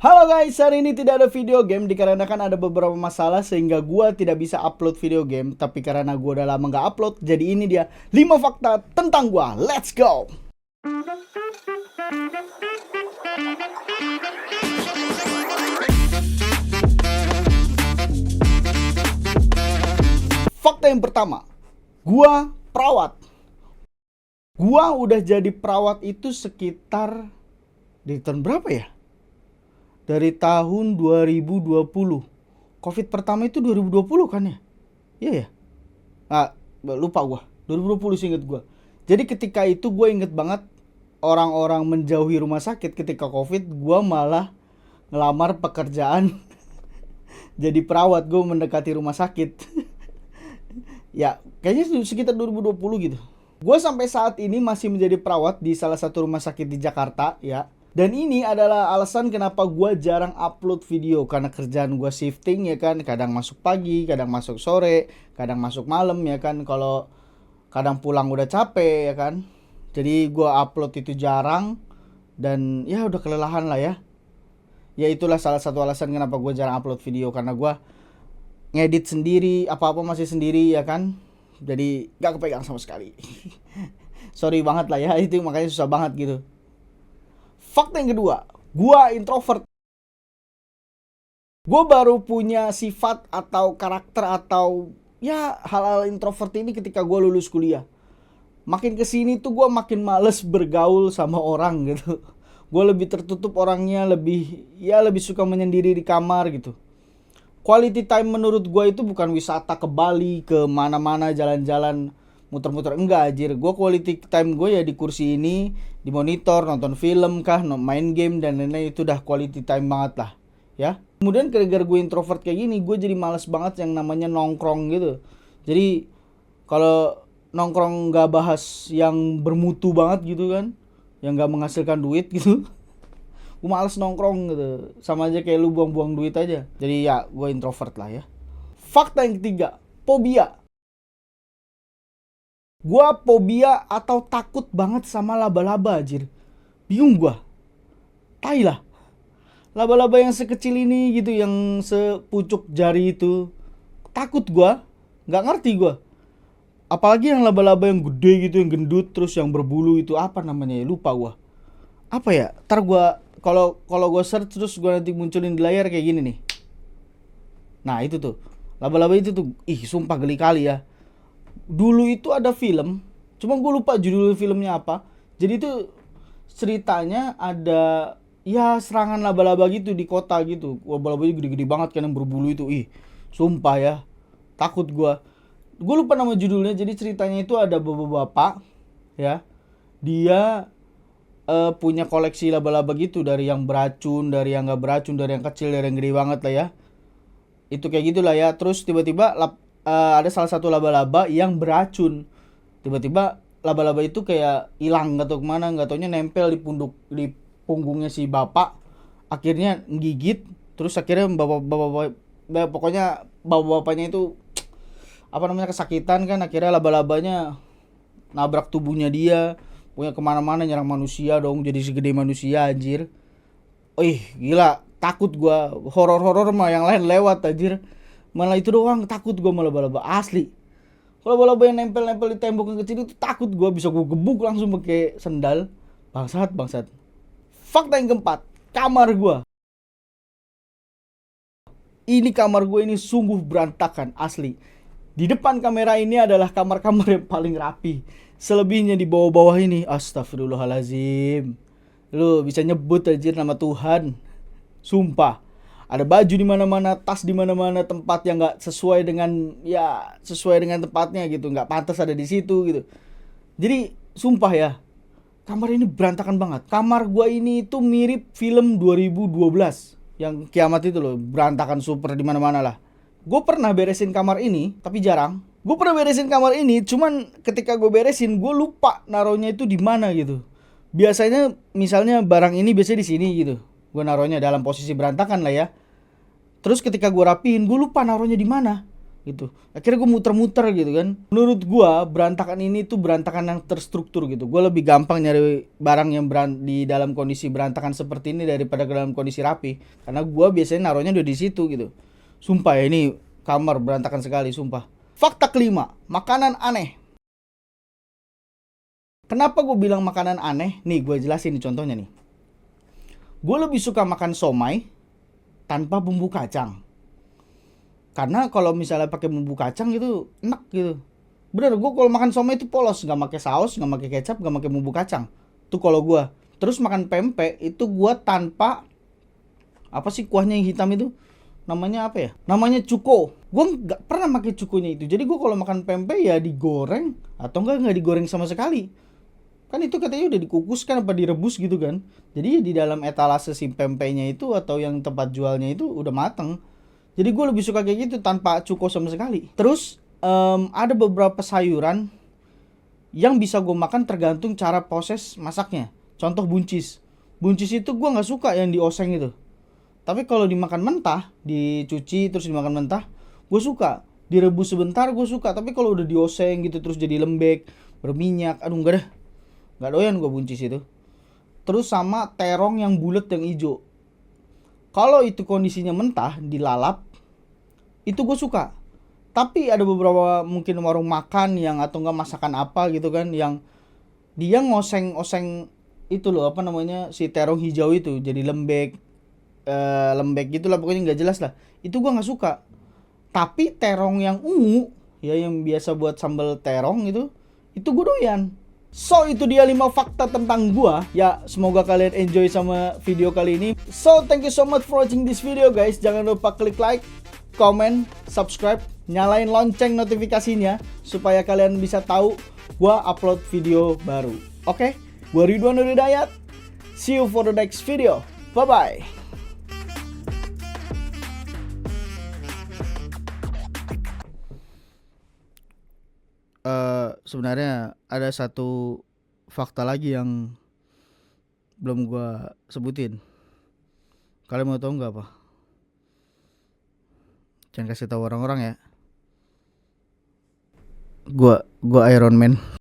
Halo guys, hari ini tidak ada video game dikarenakan ada beberapa masalah sehingga gua tidak bisa upload video game. Tapi karena gua udah lama nggak upload, jadi ini dia 5 fakta tentang gua. Let's go! Fakta yang pertama, gua perawat. Gua udah jadi perawat itu sekitar di tahun berapa ya? Dari tahun 2020. Covid pertama itu 2020 kan ya? Iya ya? Ah, lupa gua. 2020 sih inget gua. Jadi ketika itu gua inget banget orang-orang menjauhi rumah sakit ketika Covid, gua malah ngelamar pekerjaan jadi perawat, gua mendekati rumah sakit. Ya, kayaknya sekitar 2020 gitu. Gue sampai saat ini masih menjadi perawat di salah satu rumah sakit di Jakarta ya. Dan ini adalah alasan kenapa gue jarang upload video. Karena kerjaan gue shifting ya kan. Kadang masuk pagi, kadang masuk sore, kadang masuk malam ya kan. Kalau kadang pulang udah capek ya kan. Jadi gue upload itu jarang. Dan ya udah kelelahan lah ya. Ya itulah salah satu alasan kenapa gue jarang upload video. Karena gue ngedit sendiri, apa-apa masih sendiri ya kan. Jadi gak kepegang sama sekali. Sorry banget lah ya, itu makanya susah banget gitu. Fakta yang kedua, gua introvert. Gua baru punya sifat atau karakter atau ya hal-hal introvert ini ketika gua lulus kuliah. Makin kesini tuh gua makin males bergaul sama orang gitu. Gua lebih tertutup orangnya, lebih suka menyendiri di kamar gitu. Quality time menurut gue itu bukan wisata ke Bali, ke mana-mana jalan-jalan muter-muter, enggak anjir. Gue quality time gue ya di kursi ini, di monitor, nonton film kah, main game dan lain-lain. Itu udah quality time banget lah ya. Kemudian gara-gara gue introvert kayak gini, gue jadi males banget yang namanya nongkrong gitu. Jadi kalau nongkrong gak bahas yang bermutu banget gitu kan, yang gak menghasilkan duit gitu, gue males nongkrong gitu. Sama aja kayak lu buang-buang duit aja. Jadi ya gue introvert lah ya. Fakta yang ketiga, fobia. Gue fobia atau takut banget sama laba-laba anjir. Bingung gue. Tai lah. Laba-laba yang sekecil ini gitu, yang sepucuk jari itu. Takut gue. Gak ngerti gue. Apalagi yang laba-laba yang gede gitu, yang gendut, terus yang berbulu itu apa namanya ya, lupa gue. Apa ya? Ntar gue kalau gue search terus gue nanti munculin di layar kayak gini nih. Nah itu tuh laba-laba itu tuh, sumpah geli kali ya. Dulu itu ada film, cuma gue lupa judul filmnya apa. Jadi itu ceritanya ada ya serangan laba-laba gitu di kota gitu. Laba-labanya gede-gede banget kan yang berbulu itu. Sumpah ya, takut gue. Gue lupa nama judulnya. Jadi ceritanya itu ada bapak-bapak ya, dia punya koleksi laba-laba gitu, dari yang beracun, dari yang nggak beracun, dari yang kecil, dari yang gede banget lah ya. Itu kayak gitulah ya. Terus tiba-tiba ada salah satu laba-laba yang beracun. Tiba-tiba laba-laba itu kayak hilang, nggak tahu kemana, nggak taunya nempel di punggungnya si bapak. Akhirnya gigit. Terus akhirnya pokoknya bapak-bapaknya itu apa namanya kesakitan kan. Akhirnya laba-labanya nabrak tubuhnya dia. Punya kemana-mana, nyerang manusia dong, jadi segede manusia anjir. Gila, takut gua. Horor-horor mah yang lain lewat anjir. Malah itu doang takut gua, malah laba-laba asli. Kalau laba-laba yang nempel-nempel di tembok yang kecil itu takut gua, bisa gua gebuk langsung pakai sendal. Bangsat. Fakta yang keempat, kamar gua. Ini kamar gua ini sungguh berantakan asli. Di depan kamera ini adalah kamar-kamar yang paling rapi. Selebihnya di bawah-bawah ini, astagfirullahalazim. Lu bisa nyebut aja nama Tuhan. Sumpah. Ada baju di mana-mana, tas di mana-mana, tempat yang enggak sesuai dengan tempatnya gitu, enggak pantas ada di situ gitu. Jadi sumpah ya, kamar ini berantakan banget. Kamar gua ini itu mirip film 2012 yang kiamat itu loh, berantakan super di mana-mana lah. Gue pernah beresin kamar ini, tapi jarang. Gue pernah beresin kamar ini, cuman ketika gue beresin, gue lupa naruhnya itu di mana gitu. Biasanya, misalnya barang ini biasanya di sini gitu. Gue naruhnya dalam posisi berantakan lah ya. Terus ketika gue rapihin, gue lupa naruhnya di mana. gitu. Akhirnya gue muter-muter gitu kan. Menurut gue berantakan ini tuh berantakan yang terstruktur gitu. Gue lebih gampang nyari barang yang di dalam kondisi berantakan seperti ini daripada dalam kondisi rapi. Karena gue biasanya naruhnya udah di situ gitu. Sumpah ya, ini kamar berantakan sekali, sumpah. Fakta kelima, makanan aneh. Kenapa gue bilang makanan aneh? Nih gue jelasin nih contohnya nih. Gue lebih suka makan somai tanpa bumbu kacang. Karena kalau misalnya pakai bumbu kacang itu enak gitu. Bener, gue kalau makan somai itu polos, nggak pakai saus, nggak pakai kecap, nggak pakai bumbu kacang. Tuh kalau gue. Terus makan pempek itu gue tanpa apa sih kuahnya yang hitam itu? Namanya apa ya? Namanya cuko. Gue nggak pernah pakai cukonya itu. Jadi gue kalau makan pempek ya digoreng atau nggak digoreng sama sekali. Kan itu katanya udah dikukuskan apa direbus gitu kan. Jadi di dalam etalase si pempeknya itu atau yang tempat jualnya itu udah mateng. Jadi gue lebih suka kayak gitu tanpa cuko sama sekali. Terus ada beberapa sayuran yang bisa gue makan tergantung cara proses masaknya. Contoh buncis. Buncis itu gue nggak suka yang dioseng itu. Tapi kalau dimakan mentah, dicuci terus dimakan mentah, gue suka. Direbus sebentar gue suka. Tapi kalau udah dioseng gitu terus jadi lembek, berminyak, aduh enggak dah. Nggak doyan gue buncis itu. Terus sama terong yang bulat yang hijau. Kalau itu kondisinya mentah, dilalap, itu gue suka. Tapi ada beberapa mungkin warung makan yang atau enggak masakan apa gitu kan yang dia ngoseng-oseng itu loh apa namanya si terong hijau itu jadi lembek lembek gitulah pokoknya nggak jelas lah. Itu gue nggak suka. Tapi terong yang ungu ya yang biasa buat sambal terong itu gue doyan. So itu dia 5 fakta tentang gua. Ya semoga kalian enjoy sama video kali ini. So thank you so much for watching this video guys. Jangan lupa klik like, comment, subscribe, nyalain lonceng notifikasinya supaya kalian bisa tahu gua upload video baru. Oke, gua Ridwan Nur Hidayat. See you for the next video. Bye bye. Sebenarnya ada satu fakta lagi yang belum gua sebutin. Kalian mau tahu nggak apa? Jangan kasih tahu orang-orang ya. Gua Iron Man.